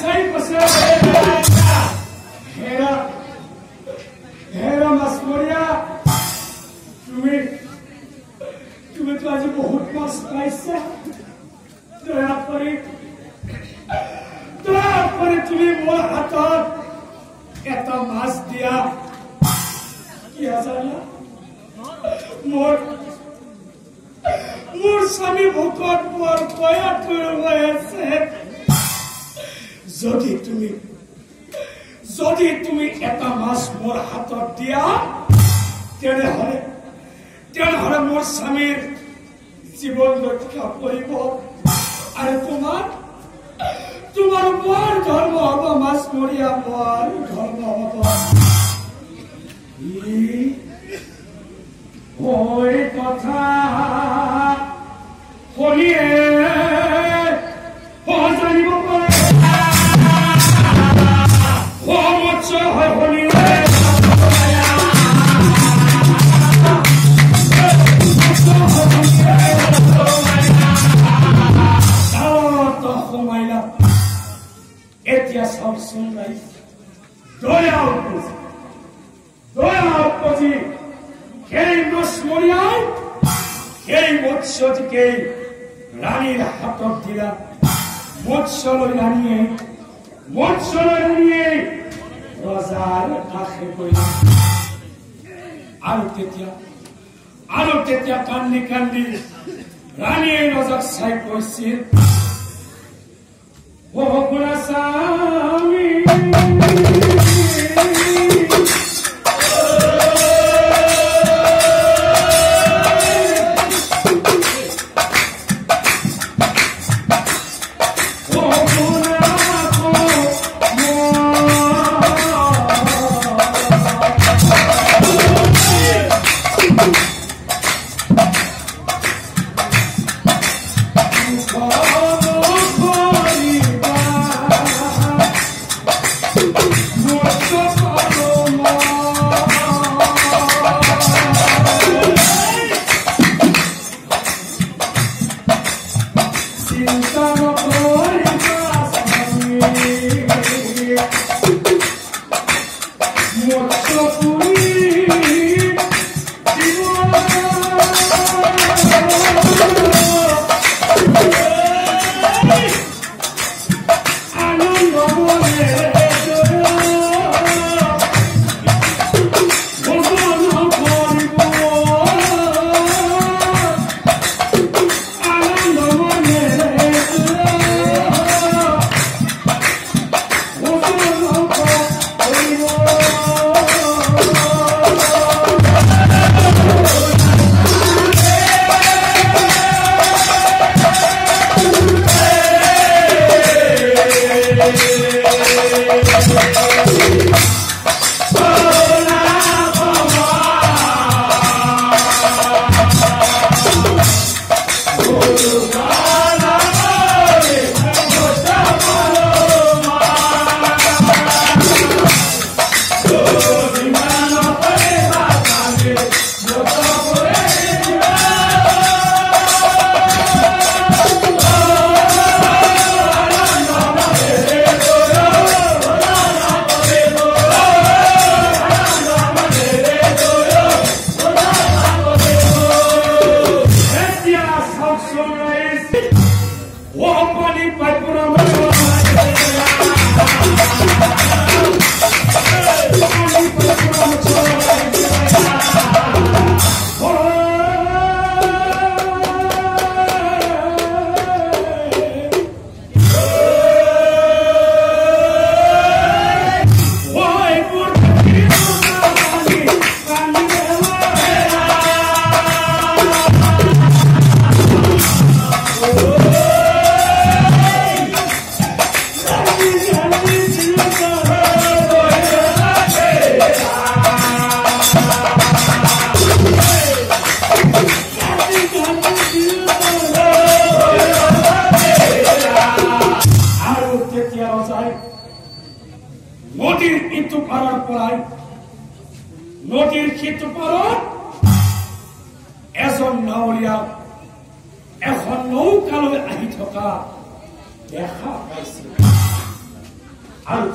চাই কৈছে হেৰা মাছমৰীয়া তুমিতো আজি বহুত মাছ পাইছা দয়া কৰি তুমি মোৰ হাতত এটা মাছ দিয়া কিয় জানা মোৰ স্বামী ভোকত মোৰ বয়াত হৈ আছে যদি তুমি এটা মাছ মোৰ হাতত দিয়া তেনেহলে মোৰ স্বামীৰ জীৱন ৰক্ষা কৰিব আৰু তোমাৰ বৰ ধৰ্ম হব মাছমৰীয়া বৰ ধৰ্ম হব এই কথা শুনিয়ে জানিব পাৰে মৎস্য হয় শুনিলে এতিয়া চাওকচোন ৰাইজ দয়া উপজি সেই মাছমৰীয়াই সেই মৎস্যটিকে ৰাণীৰ হাতত দিলা মৎস্যলৈ ৰাণীয়ে ৰজাৰ কাষে কৰিলা আৰু তেতিয়া কান্দি ৰাণীয়ে ৰজাক চাই কৈছিল স্বামী নদীৰ সিটো পাৰত এজন নাৱৰীয়া এখন নৌকালৈ আহি থকা দেখা পাইছিল। আৰ